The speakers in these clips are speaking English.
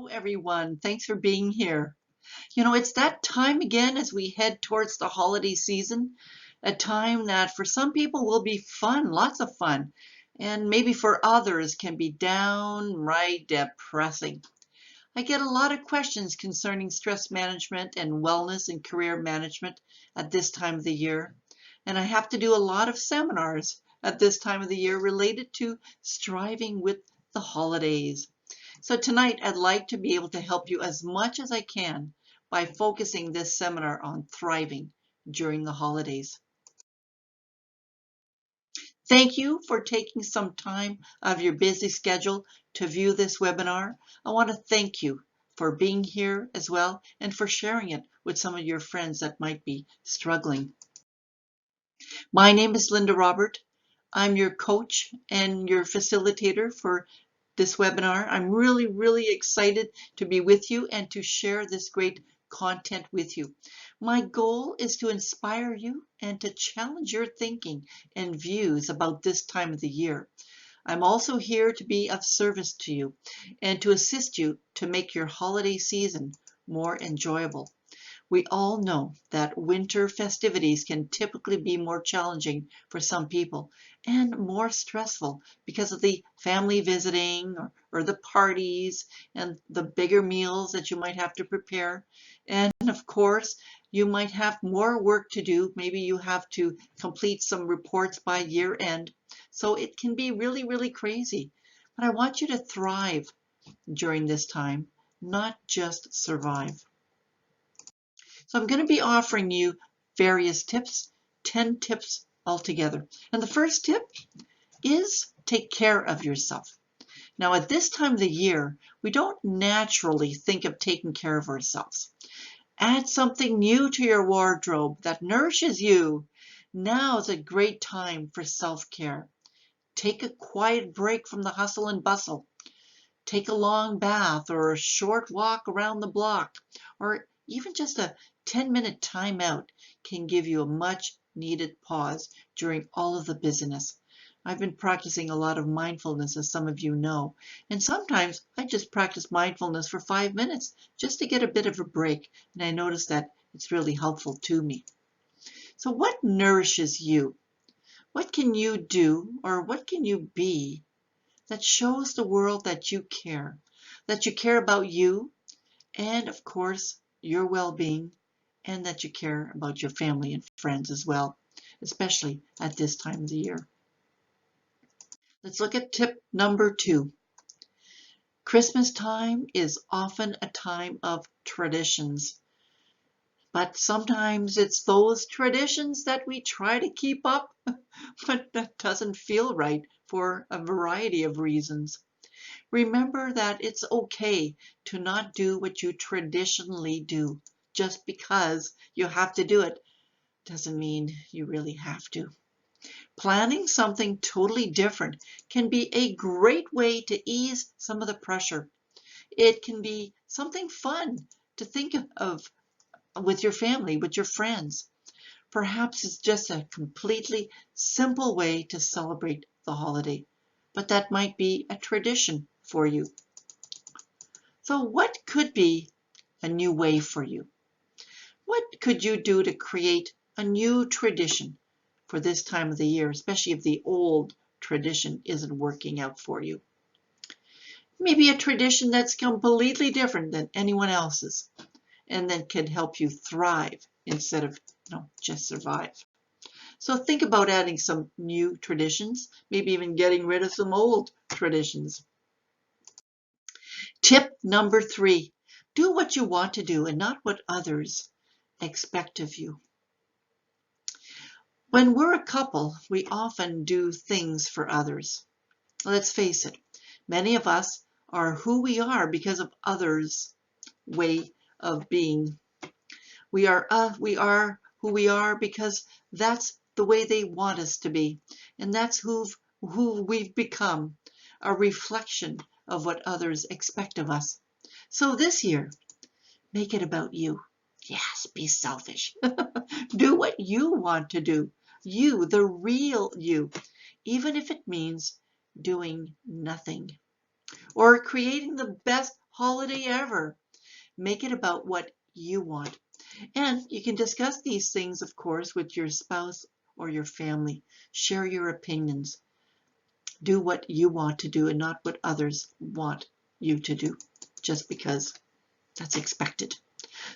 Hello, everyone. Thanks for being here. It's that time again as we head towards the holiday season, a time that for some people will be fun, lots of fun, and maybe for others can be downright depressing. I get a lot of questions concerning stress management and wellness and career management at this time of the year, and I have to do a lot of seminars at this time of the year related to striving with the holidays. So tonight, I'd like to be able to help you as much as I can by focusing this seminar on thriving during the holidays. Thank you for taking some time out of your busy schedule to view this webinar. I want to thank you for being here as well and for sharing it with some of your friends that might be struggling. My name is Linda Robert. I'm your coach and your facilitator for this webinar. I'm really excited to be with you and to share this great content with you. My goal is to inspire you and to challenge your thinking and views about this time of the year. I'm also here to be of service to you and to assist you to make your holiday season more enjoyable. We all know that winter festivities can typically be more challenging for some people and more stressful because of the family visiting or the parties and the bigger meals that you might have to prepare. And of course, you might have more work to do. Maybe you have to complete some reports by year end. So it can be really crazy. But I want you to thrive during this time, not just survive. So I'm going to be offering you various tips, 10 tips altogether. And the first tip is take care of yourself. Now, at this time of the year, we don't naturally think of taking care of ourselves. Add something new to your wardrobe that nourishes you. Now is a great time for self-care. Take a quiet break from the hustle and bustle. Take a long bath or a short walk around the block, or even just a 10-minute time out can give you a much needed pause during all of the busyness. I've been practicing a lot of mindfulness, as some of you know, and sometimes I just practice mindfulness for 5 minutes just to get a bit of a break, and I notice that it's really helpful to me. So what nourishes you? What can you do or what can you be that shows the world that you care about you and, of course, your well-being, and that you care about your family and friends as well, especially at this time of the year. Let's look at tip number 2. Christmas time is often a time of traditions, but sometimes it's those traditions that we try to keep up, but that doesn't feel right for a variety of reasons. Remember that it's okay to not do what you traditionally do. Just because you have to do it doesn't mean you really have to. Planning something totally different can be a great way to ease some of the pressure. It can be something fun to think of with your family, with your friends. Perhaps it's just a completely simple way to celebrate the holiday, but that might be a tradition for you. So what could be a new way for you? What could you do to create a new tradition for this time of the year, especially if the old tradition isn't working out for you? Maybe a tradition that's completely different than anyone else's and that can help you thrive instead of just survive. So think about adding some new traditions, maybe even getting rid of some old traditions. Tip number 3, do what you want to do and not what others expect of you. When we're a couple, we often do things for others. Let's face it, many of us are who we are because of others' way of being. We are who we are because that's the way they want us to be, and that's who we've become, a reflection of what others expect of us. So this year, make it about you. Yes, be selfish. Do what you want to do. You, the real you, even if it means doing nothing or creating the best holiday ever. Make it about what you want. And you can discuss these things, of course, with your spouse or your family. Share your opinions. Do what you want to do and not what others want you to do, just because that's expected.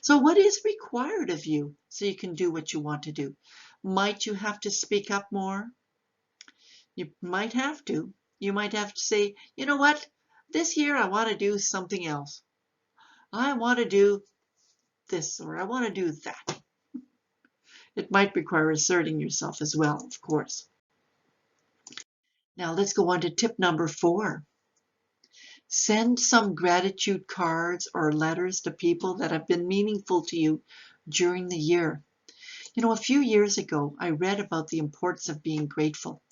So what is required of you so you can do what you want to do? Might you have to speak up more? You might have to. You might have to say, you know what? This year I want to do something else. I want to do this or I want to do that. It might require asserting yourself as well, of course. Now let's go on to tip number 4. Send some gratitude cards or letters to people that have been meaningful to you during the year. You know, a few years ago, I read about the importance of being grateful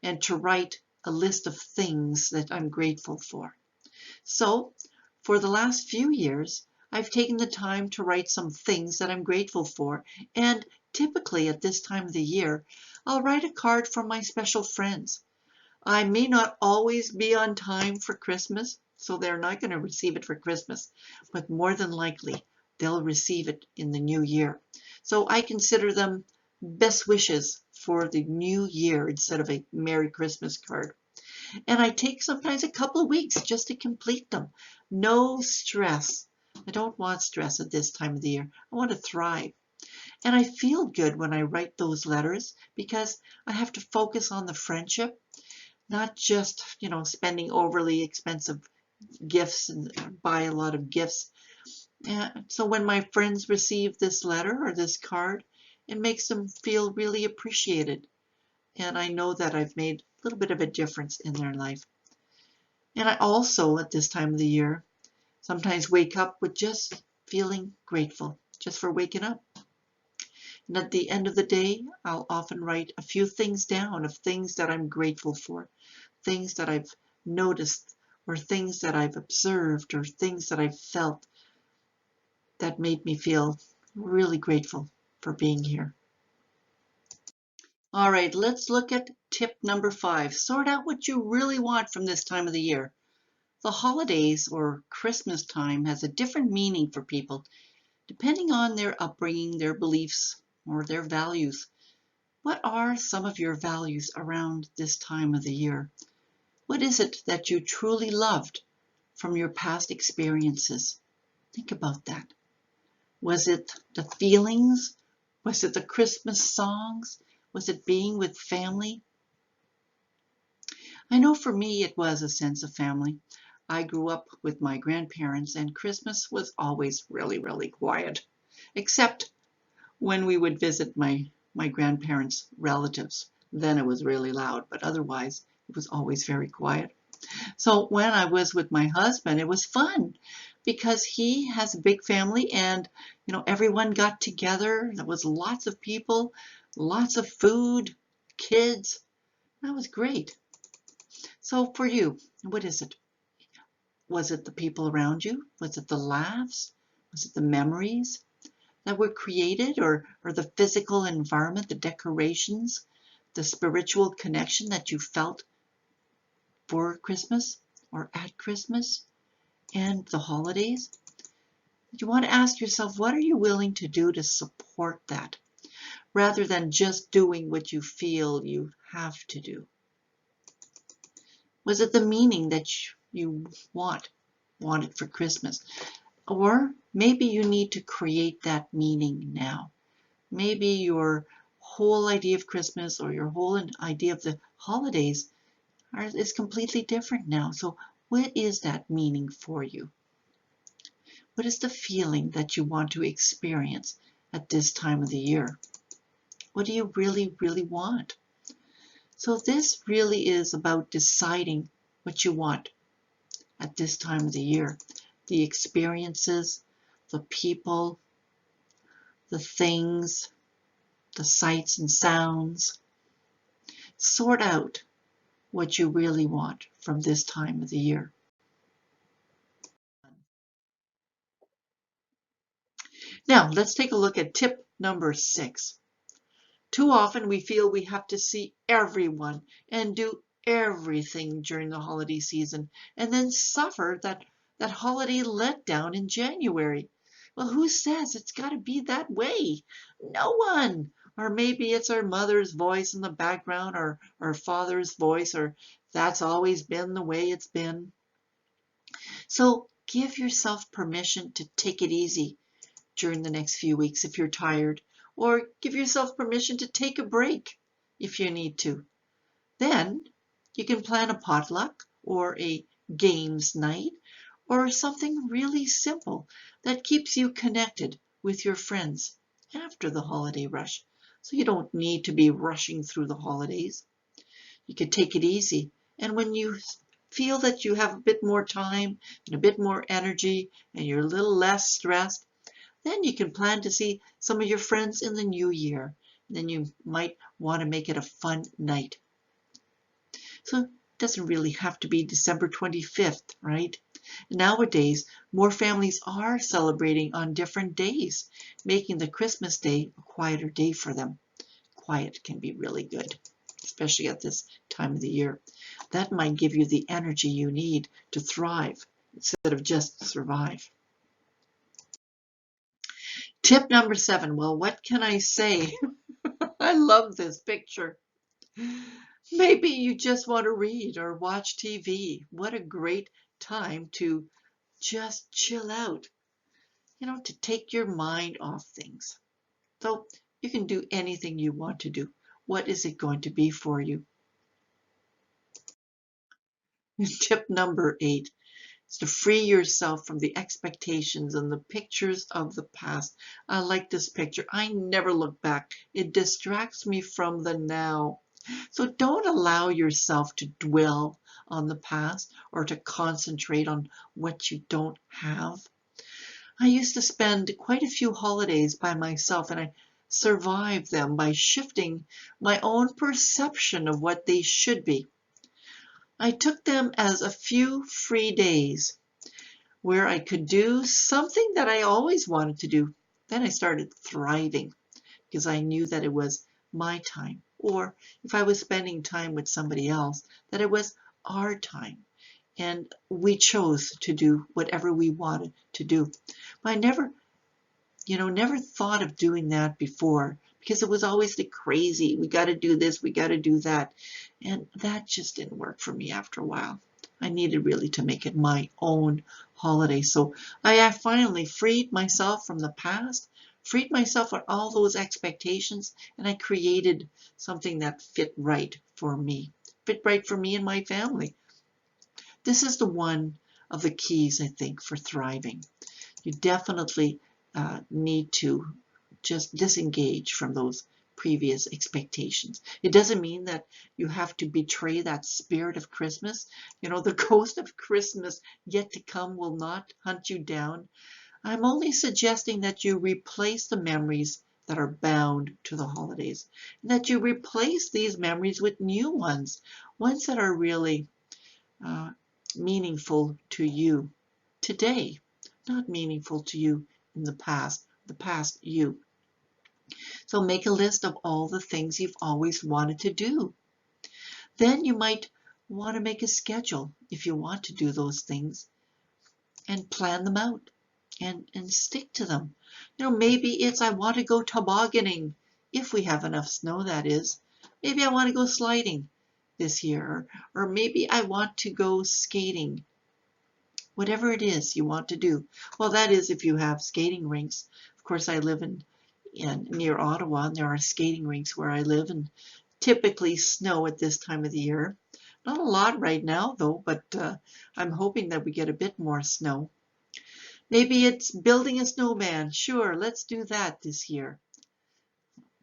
and to write a list of things that I'm grateful for. So, for the last few years, I've taken the time to write some things that I'm grateful for, and typically at this time of the year, I'll write a card for my special friends. I may not always be on time for Christmas, so they're not going to receive it for Christmas, but more than likely they'll receive it in the new year. So I consider them best wishes for the new year instead of a Merry Christmas card. And I take sometimes a couple of weeks just to complete them. No stress. I don't want stress at this time of the year. I want to thrive. And I feel good when I write those letters because I have to focus on the friendship, not just, spending overly expensive gifts and buy a lot of gifts. And so when my friends receive this letter or this card, it makes them feel really appreciated. And I know that I've made a little bit of a difference in their life. And I also, at this time of the year, sometimes wake up with just feeling grateful, just for waking up. And at the end of the day, I'll often write a few things down of things that I'm grateful for, things that I've noticed, or things that I've observed, or things that I've felt that made me feel really grateful for being here. All right, let's look at tip number 5. Sort out what you really want from this time of the year. The holidays or Christmas time has a different meaning for people, depending on their upbringing, their beliefs, or their values. What are some of your values around this time of the year? What is it that you truly loved from your past experiences? Think about that. Was it the feelings? Was it the Christmas songs? Was it being with family? I know for me it was a sense of family. I grew up with my grandparents and Christmas was always really, really quiet, except when we would visit my grandparents' relatives. Then it was really loud, but otherwise it was always very quiet. So when I was with my husband, it was fun because he has a big family and, everyone got together. There was lots of people, lots of food, kids. That was great. So for you, what is it? Was it the people around you? Was it the laughs? Was it the memories that were created or the physical environment, the decorations, the spiritual connection that you felt for Christmas or at Christmas and the holidays? You want to ask yourself, what are you willing to do to support that rather than just doing what you feel you have to do? Was it the meaning that you wanted for Christmas? Or maybe you need to create that meaning now. Maybe your whole idea of Christmas or your whole idea of the holidays is completely different now. So what is that meaning for you? What is the feeling that you want to experience at this time of the year? What do you really, really want? So this really is about deciding what you want at this time of the year. The experiences, the people, the things, the sights and sounds. Sort out what you really want from this time of the year. Now, let's take a look at tip number 6. Too often we feel we have to see everyone and do everything during the holiday season and then suffer that that holiday letdown in January. Well, who says it's got to be that way? No one. Or maybe it's our mother's voice in the background, or our father's voice, or that's always been the way it's been. So give yourself permission to take it easy during the next few weeks if you're tired, or give yourself permission to take a break if you need to. Then you can plan a potluck or a games night or something really simple that keeps you connected with your friends after the holiday rush. So you don't need to be rushing through the holidays. You can take it easy. And when you feel that you have a bit more time and a bit more energy and you're a little less stressed, then you can plan to see some of your friends in the new year. And then you might want to make it a fun night. So it doesn't really have to be December 25th, right? Nowadays, more families are celebrating on different days, making the Christmas day a quieter day for them. Quiet can be really good, especially at this time of the year. That might give you the energy you need to thrive instead of just survive. Tip number 7. Well, what can I say? I love this picture. Maybe you just want to read or watch TV. What a great time to just chill out, to take your mind off things. So you can do anything you want to do. What is it going to be for you? Tip number 8 is to free yourself from the expectations and the pictures of the past. I like this picture. I never look back. It distracts me from the now. So don't allow yourself to dwell on the past or to concentrate on what you don't have. I used to spend quite a few holidays by myself, and I survived them by shifting my own perception of what they should be. I took them as a few free days where I could do something that I always wanted to do. Then I started thriving because I knew that it was my time, or if I was spending time with somebody else, that it was our time. And we chose to do whatever we wanted to do. But I never thought of doing that before because it was always the crazy, we got to do this, we got to do that. And that just didn't work for me after a while. I needed really to make it my own holiday. So I finally freed myself from the past, freed myself from all those expectations, and I created something that fit right for me and my family. This is the one of the keys, I think, for thriving. You definitely need to just disengage from those previous expectations. It doesn't mean that you have to betray that spirit of Christmas. The ghost of Christmas yet to come will not hunt you down. I'm only suggesting that you replace the memories that are bound to the holidays, and that you replace these memories with new ones that are really meaningful to you today, not meaningful to you in the past you. So make a list of all the things you've always wanted to do. Then you might want to make a schedule if you want to do those things and plan them out and stick to them. Maybe it's I want to go tobogganing if we have enough snow, that is. Maybe I want to go sliding this year, or maybe I want to go skating. Whatever it is you want to do. Well, that is if you have skating rinks. Of course, I live near Ottawa, and there are skating rinks where I live, and typically snow at this time of the year. Not a lot right now, though, but I'm hoping that we get a bit more snow. Maybe it's building a snowman. Sure, let's do that this year.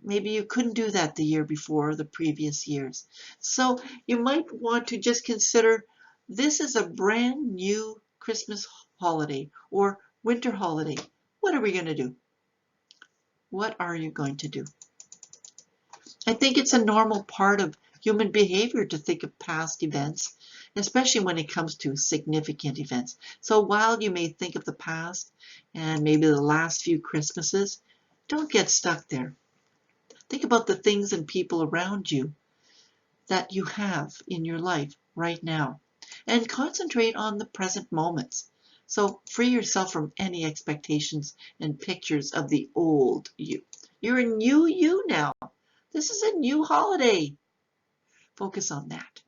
Maybe you couldn't do that the year before, the previous years. So you might want to just consider this is a brand new Christmas holiday or winter holiday. What are we going to do? What are you going to do? I think it's a normal part of human behavior to think of past events, especially when it comes to significant events. So while you may think of the past and maybe the last few Christmases, don't get stuck there. Think about the things and people around you that you have in your life right now, and concentrate on the present moments. So free yourself from any expectations and pictures of the old you. You're a new you now. This is a new holiday. Focus on that.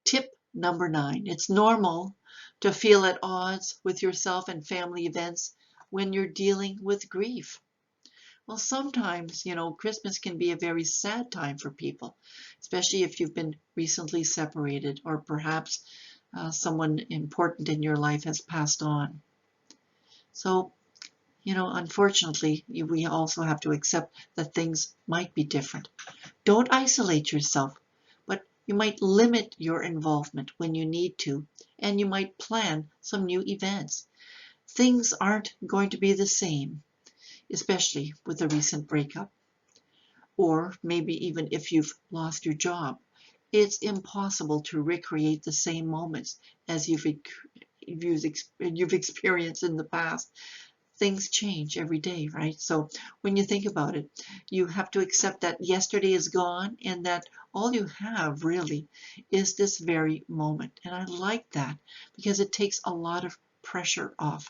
Tip number 9. It's normal to feel at odds with yourself and family events when you're dealing with grief. Well, sometimes, Christmas can be a very sad time for people, especially if you've been recently separated or perhaps someone important in your life has passed on. So, unfortunately, we also have to accept that things might be different. Don't isolate yourself, but you might limit your involvement when you need to, and you might plan some new events. Things aren't going to be the same, especially with a recent breakup, or maybe even if you've lost your job. It's impossible to recreate the same moments as you've experienced in the past. Things change every day, right? So when you think about it, you have to accept that yesterday is gone and that all you have really is this very moment. And I like that because it takes a lot of pressure off.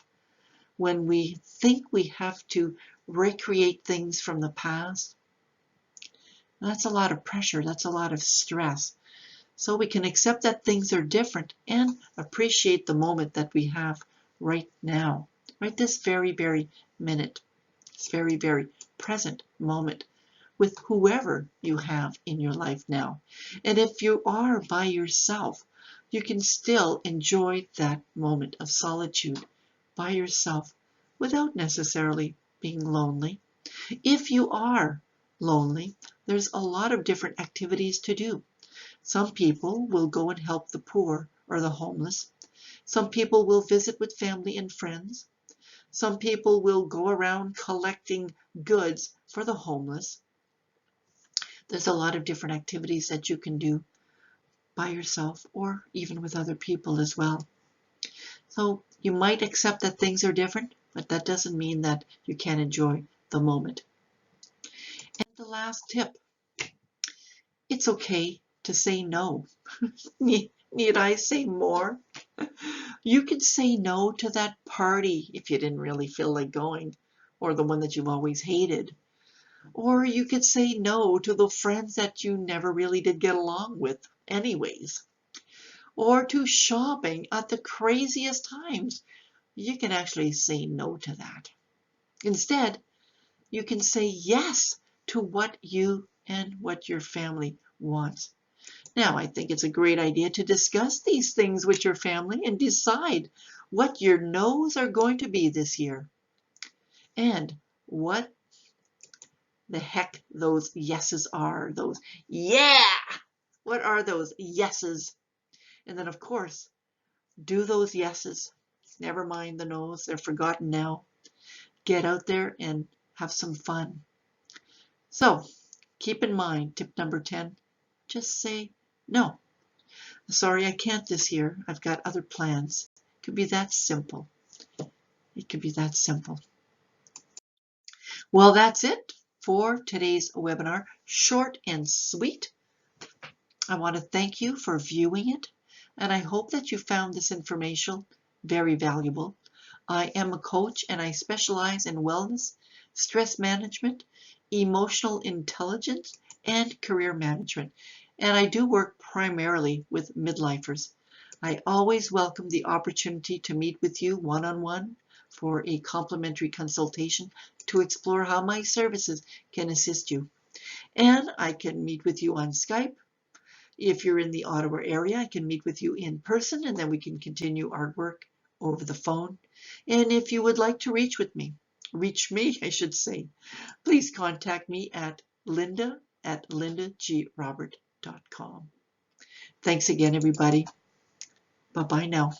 When we think we have to recreate things from the past, that's a lot of pressure, that's a lot of stress. So we can accept that things are different and appreciate the moment that we have right now. Right this very, very minute, this very, very present moment with whoever you have in your life now. And if you are by yourself, you can still enjoy that moment of solitude by yourself without necessarily being lonely. If you are lonely, there's a lot of different activities to do. Some people will go and help the poor or the homeless. Some people will visit with family and friends. Some people will go around collecting goods for the homeless. There's a lot of different activities that you can do by yourself or even with other people as well. So you might accept that things are different, but that doesn't mean that you can't enjoy the moment. And the last tip, it's okay to say no. Need I say more? You can say no to that party if you didn't really feel like going, or the one that you've always hated. Or you could say no to the friends that you never really did get along with anyways. Or to shopping at the craziest times. You can actually say no to that. Instead, you can say yes to what you and what your family wants. Now, I think it's a great idea to discuss these things with your family and decide what your no's are going to be this year and what the heck those yeses are. Those, yeah! What are those yeses? And then, of course, do those yeses. Never mind the no's. They're forgotten now. Get out there and have some fun. So, keep in mind, tip number 10, just say no. Sorry, I can't this year. I've got other plans. It could be that simple. It could be that simple. Well, that's it for today's webinar. Short and sweet. I want to thank you for viewing it, and I hope that you found this information very valuable. I am a coach and I specialize in wellness, stress management, emotional intelligence, and career management. And I do work primarily with midlifers. I always welcome the opportunity to meet with you one-on-one for a complimentary consultation to explore how my services can assist you. And I can meet with you on Skype. If you're in the Ottawa area, I can meet with you in person and then we can continue our work over the phone. And if you would like to reach me, I should say, please contact me at linda@lindagrobert.com. Thanks again, everybody. Bye-bye now.